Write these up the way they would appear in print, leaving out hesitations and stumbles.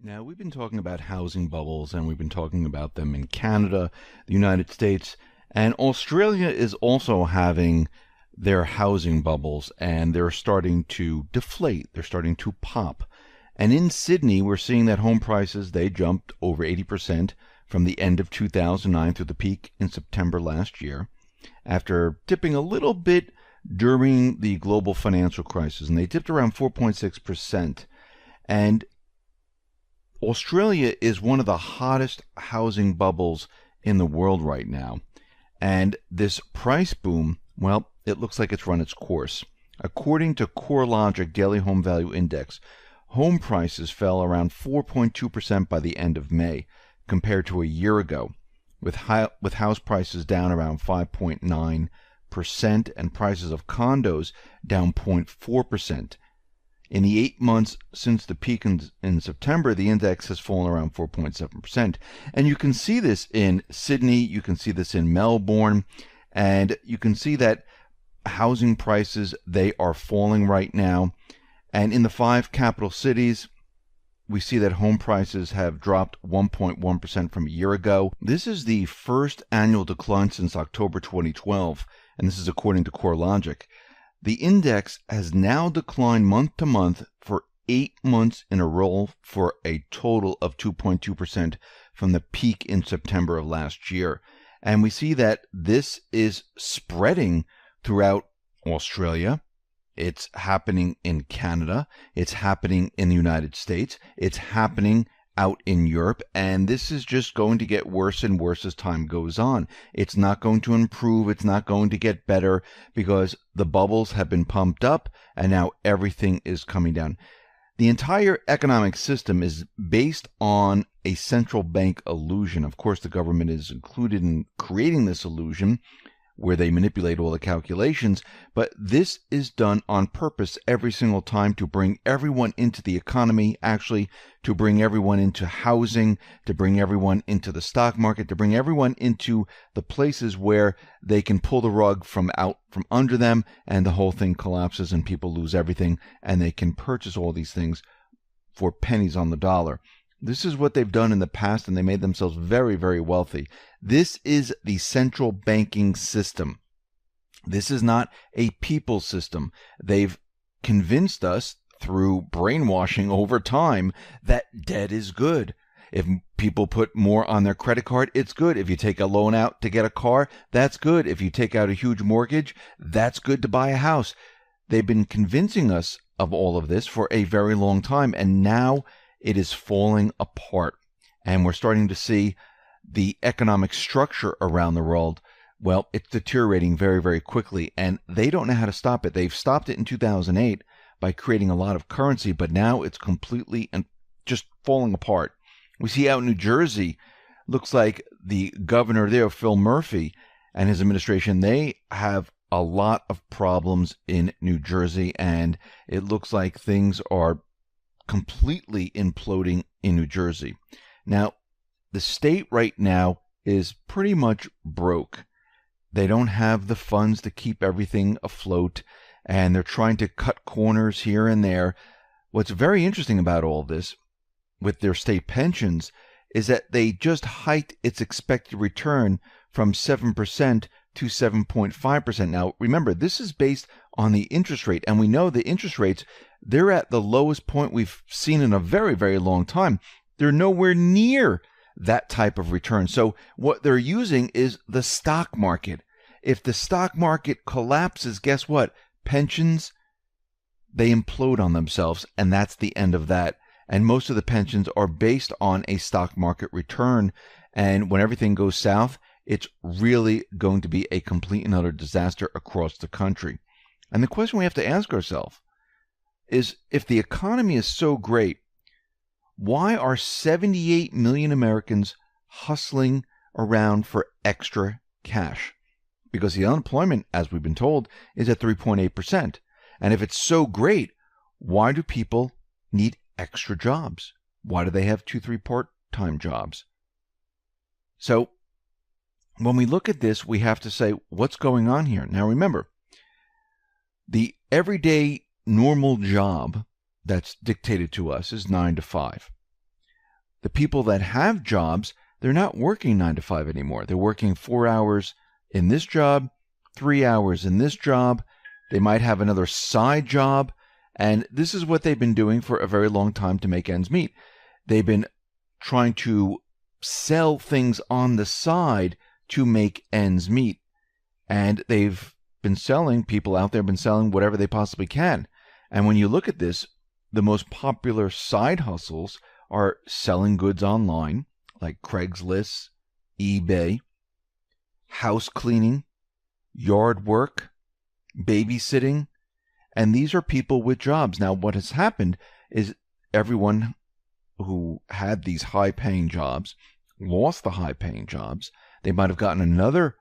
Now, we've been talking about housing bubbles and we've been talking about them in Canada, the United States, and Australia is also having their housing bubbles and they're starting to deflate. They're starting to pop. And in Sydney, we're seeing that home prices, they jumped over 80% from the end of 2009 through the peak in September last year after dipping a little bit during the global financial crisis. And they dipped around 4.6%. And Australia is one of the hottest housing bubbles in the world right now. And this price boom, well, it looks like it's run its course. According to CoreLogic Daily Home Value Index, home prices fell around 4.2% by the end of May compared to a year ago, with house prices down around 5.9% and prices of condos down 0.4%. In the 8 months since the peak in September, the index has fallen around 4.7%. And you can see this in Sydney, you can see this in Melbourne, and you can see that housing prices, they are falling right now. And in the five capital cities, we see that home prices have dropped 1.1% from a year ago. This is the first annual decline since October 2012, and this is according to CoreLogic. The index has now declined month to month for 8 months in a row for a total of 2.2% from the peak in September of last year. And we see that this is spreading throughout Australia. It's happening in Canada. It's happening in the United States. It's happening out in Europe, and this is just going to get worse and worse as time goes on. It's not going to improve. It's not going to get better because the bubbles have been pumped up and now everything is coming down. The entire economic system is based on a central bank illusion. Of course, the government is included in creating this illusion where they manipulate all the calculations, but this is done on purpose every single time to bring everyone into the economy, actually to bring everyone into housing, to bring everyone into the stock market, to bring everyone into the places where they can pull the rug from under them and the whole thing collapses and people lose everything and they can purchase all these things for pennies on the dollar. This is what they've done in the past, and they made themselves very, very wealthy. This is the central banking system. This is not a people system. They've convinced us through brainwashing over time that debt is good. If people put more on their credit card, it's good. If you take a loan out to get a car, that's good. If you take out a huge mortgage, that's good to buy a house. They've been convincing us of all of this for a very long time, and now it is falling apart, and we're starting to see the economic structure around the world. Well, it's deteriorating very, very quickly, and they don't know how to stop it. They've stopped it in 2008 by creating a lot of currency, but now it's completely and just falling apart. We see out in New Jersey, looks like the governor there, Phil Murphy, and his administration, they have a lot of problems in New Jersey, and it looks like things are completely imploding in New Jersey. Now, the state right now is pretty much broke. They don't have the funds to keep everything afloat, and they're trying to cut corners here and there. What's very interesting about all this with their state pensions is that they just hiked its expected return from 7% to 7.5%. Now, remember, this is based on the interest rate, and we know the interest rates, they're at the lowest point we've seen in a very, very long time. They're nowhere near that type of return. So what they're using is the stock market. If the stock market collapses, guess what? Pensions, they implode on themselves, and that's the end of that. And most of the pensions are based on a stock market return. And when everything goes south, it's really going to be a complete and utter disaster across the country. And the question we have to ask ourselves is, if the economy is so great, why are 78 million Americans hustling around for extra cash? Because the unemployment, as we've been told, is at 3.8%. And if it's so great, why do people need extra jobs? Why do they have 2-3 part-time jobs? So when we look at this, we have to say, what's going on here? Now remember, the everyday normal job that's dictated to us is 9 to 5. The people that have jobs, they're not working 9 to 5 anymore. They're working 4 hours in this job, 3 hours in this job. They might have another side job. And this is what they've been doing for a very long time to make ends meet. They've been trying to sell things on the side to make ends meet. And they've been selling, people out there have been selling whatever they possibly can. And when you look at this, the most popular side hustles are selling goods online, like Craigslist, eBay, house cleaning, yard work, babysitting, and these are people with jobs. Now, what has happened is everyone who had these high-paying jobs lost the high-paying jobs. They might have gotten another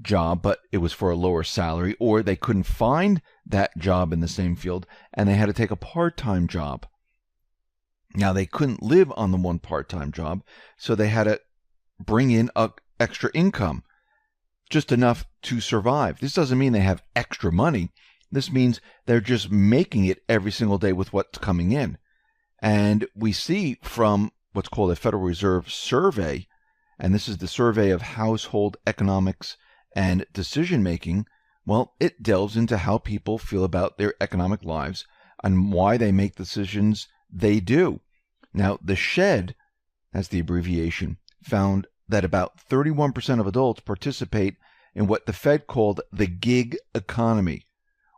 job, but it was for a lower salary, or they couldn't find that job in the same field, and they had to take a part-time job. Now, they couldn't live on the one part-time job, so they had to bring in extra income, just enough to survive. This doesn't mean they have extra money. This means they're just making it every single day with what's coming in. And we see from what's called a Federal Reserve survey, and this is the survey of household economics and decision-making, well, it delves into how people feel about their economic lives and why they make decisions they do. Now, the SHED, that's the abbreviation, found that about 31% of adults participate in what the Fed called the gig economy,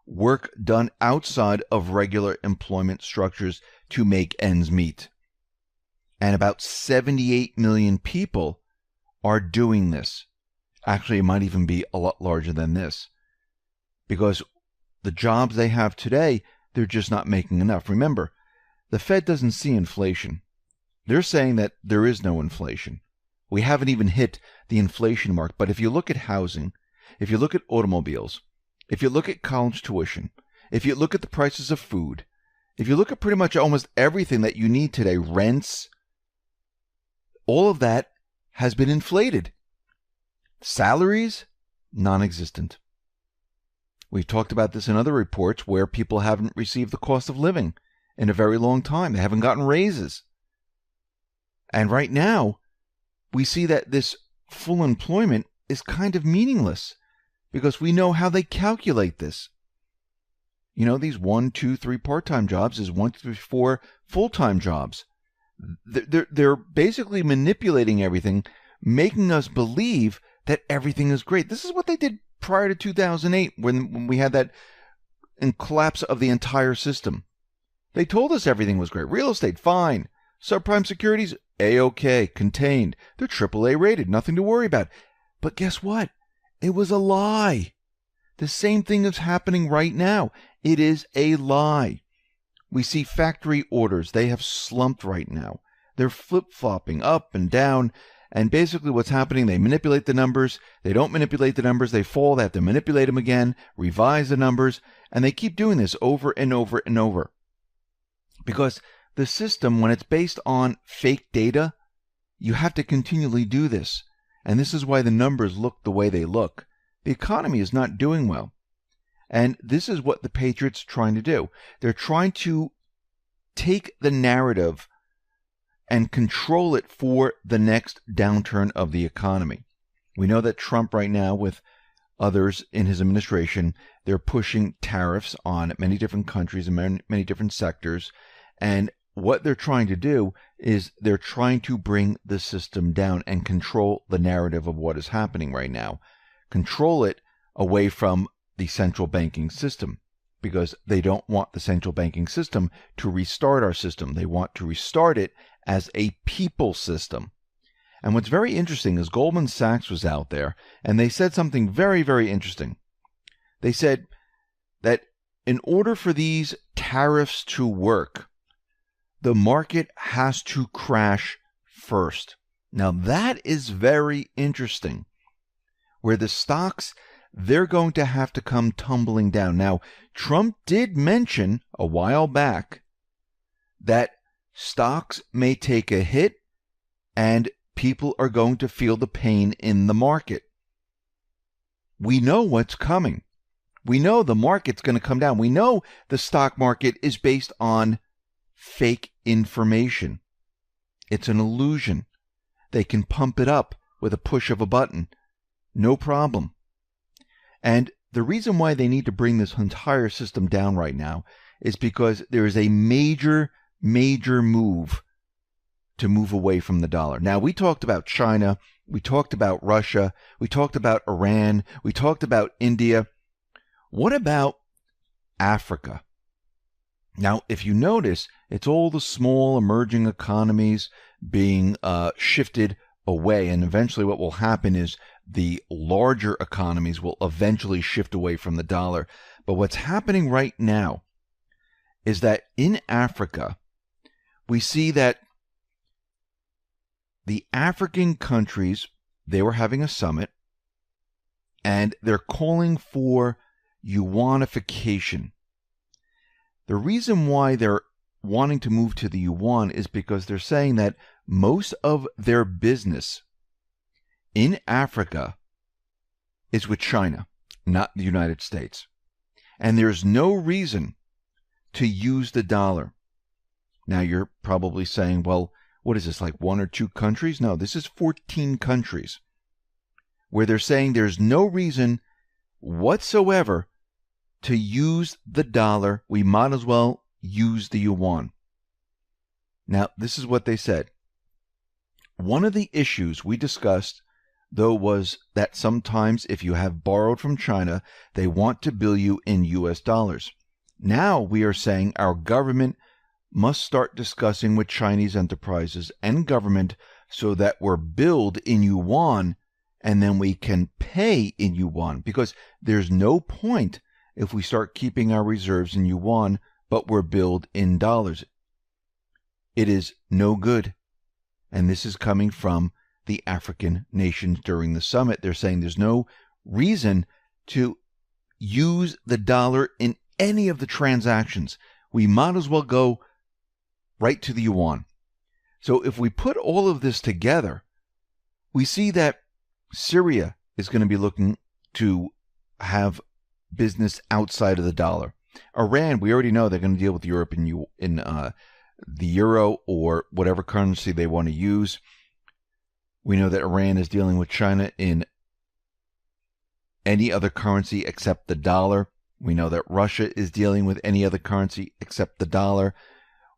work done outside of regular employment structures to make ends meet. And about 78 million people are doing this. Actually, it might even be a lot larger than this, because the jobs they have today, they're just not making enough. Remember, the Fed doesn't see inflation. They're saying that there is no inflation. We haven't even hit the inflation mark. But if you look at housing, if you look at automobiles, if you look at college tuition, if you look at the prices of food, if you look at pretty much almost everything that you need today, rents, all of that has been inflated. Salaries, non-existent. We've talked about this in other reports where people haven't received the cost of living in a very long time. They haven't gotten raises. And right now, we see that this full employment is kind of meaningless because we know how they calculate this. You know, these 1, 2, 3 part-time jobs is 1, 2, 3, 4 full-time jobs. They're basically manipulating everything, making us believe that everything is great. This is what they did prior to 2008 when we had that collapse of the entire system. They told us everything was great. Real estate, fine. Subprime securities, A-OK, contained. They're AAA rated, nothing to worry about. But guess what? It was a lie. The same thing is happening right now. It is a lie. We see factory orders. They have slumped right now. They're flip-flopping up and down. And basically what's happening, they manipulate the numbers. They don't manipulate the numbers. They fall. They have to manipulate them again, revise the numbers. And they keep doing this over and over and over. Because the system, when it's based on fake data, you have to continually do this. And this is why the numbers look the way they look. The economy is not doing well. And this is what the Patriots are trying to do. They're trying to take the narrative and control it for the next downturn of the economy. We know that Trump right now, with others in his administration, they're pushing tariffs on many different countries and many different sectors. And what they're trying to do is they're trying to bring the system down and control the narrative of what is happening right now. Control it away from the central banking system, because they don't want the central banking system to restart our system. They want to restart it as a people system. And what's very interesting is Goldman Sachs was out there, and they said something very, very interesting. They said that in order for these tariffs to work, the market has to crash first. Now that is very interesting, where the stocks, they're going to have to come tumbling down. Now, Trump did mention a while back that stocks may take a hit and people are going to feel the pain in the market. We know what's coming. We know the market's going to come down. We know the stock market is based on fake information. It's an illusion. They can pump it up with a push of a button. No problem. And the reason why they need to bring this entire system down right now is because there is a major, major move to move away from the dollar. Now, we talked about China, we talked about Russia, we talked about Iran, we talked about India. What about Africa? Now, if you notice, it's all the small emerging economies being shifted away, and eventually what will happen is the larger economies will eventually shift away from the dollar. But what's happening right now is that in Africa, we see that the African countries, they were having a summit, and they're calling for yuanification. The reason why they're wanting to move to the yuan is because they're saying that most of their business in Africa is with China, not the United States. And there's no reason to use the dollar. Now, you're probably saying, well, what is this, like 1 or 2 countries? No, this is 14 countries where they're saying there's no reason whatsoever to use the dollar. We might as well use the yuan. Now, this is what they said. One of the issues we discussed, though, was that sometimes if you have borrowed from China, they want to bill you in US dollars. Now we are saying our government must start discussing with Chinese enterprises and government so that we're billed in yuan and then we can pay in yuan, because there's no point if we start keeping our reserves in yuan but we're billed in dollars. It is no good. And this is coming from the African nations during the summit. They're saying there's no reason to use the dollar in any of the transactions. We might as well go right to the yuan. So if we put all of this together, we see that Syria is going to be looking to have business outside of the dollar. Iran, we already know they're going to deal with Europe in the euro or whatever currency they want to use. We know that Iran is dealing with China in any other currency except the dollar. We know that Russia is dealing with any other currency except the dollar.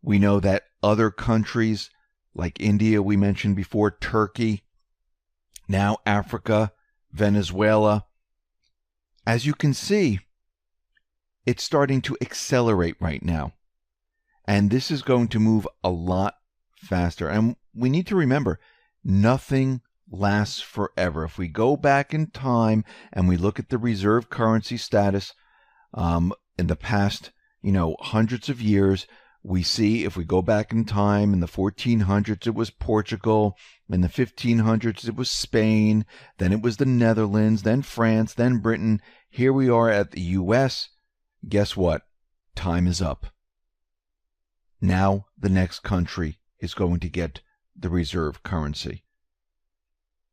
We know that other countries like India, we mentioned before, Turkey, now Africa, Venezuela. As you can see, it's starting to accelerate right now. And this is going to move a lot faster. And we need to remember, nothing lasts forever. If we go back in time and we look at the reserve currency status in the past, hundreds of years, we see if we go back in time in the 1400s, it was Portugal. In the 1500s, it was Spain. Then it was the Netherlands, then France, then Britain. Here we are at the U.S. Guess what? Time is up. Now the next country is going to get the reserve currency.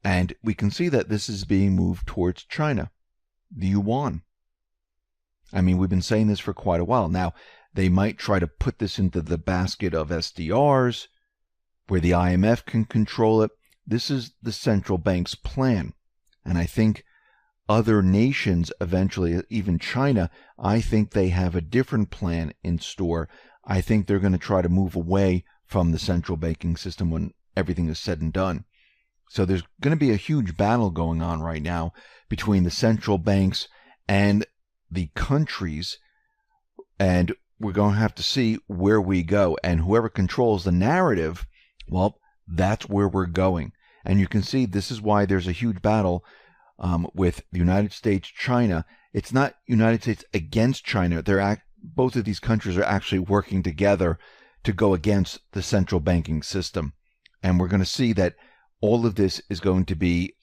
And we can see that this is being moved towards China, the yuan. I mean, we've been saying this for quite a while. Now, they might try to put this into the basket of SDRs, where the IMF can control it. This is the central bank's plan. And I think other nations eventually, even China, I think they have a different plan in store. I think they're going to try to move away from the central banking system when everything is said and done. So there's going to be a huge battle going on right now between the central banks and the countries, and we're going to have to see where we go. And whoever controls the narrative, well, that's where we're going. And you can see this is why there's a huge battle with the United States, China. It's not United States against China. Both of these countries are actually working together to go against the central banking system. And we're going to see that all of this is going to be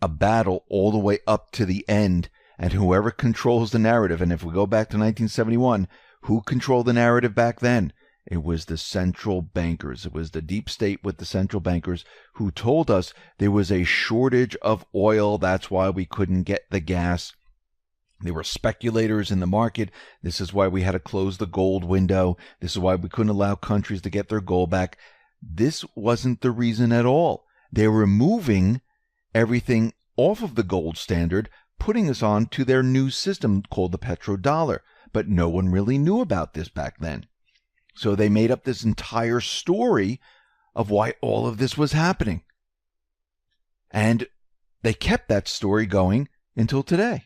a battle all the way up to the end. And whoever controls the narrative, and if we go back to 1971, who controlled the narrative back then? It was the central bankers. It was the deep state with the central bankers who told us there was a shortage of oil. That's why we couldn't get the gas. There were speculators in the market. This is why we had to close the gold window. This is why we couldn't allow countries to get their gold back. this wasn't the reason at all. They were moving everything off of the gold standard, putting us on to their new system called the petrodollar. But no one really knew about this back then. So they made up this entire story of why all of this was happening. And they kept that story going until today.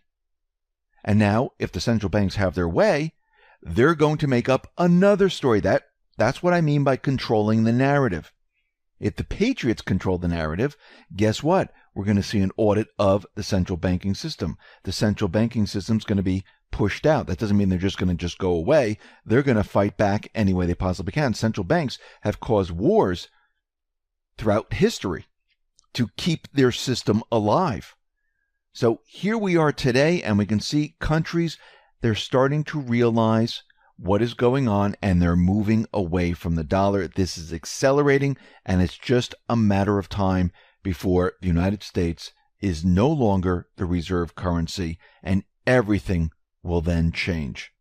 And now, if the central banks have their way, they're going to make up another story. That's what I mean by controlling the narrative. If the patriots control the narrative, guess what? We're going to see an audit of the central banking system. The central banking system is going to be pushed out. That doesn't mean they're just going to go away. They're going to fight back any way they possibly can. Central banks have caused wars throughout history to keep their system alive. So here we are today, and we can see countries, they're starting to realize what is going on, and they're moving away from the dollar. This is accelerating, and it's just a matter of time before the United States is no longer the reserve currency, and everything will then change.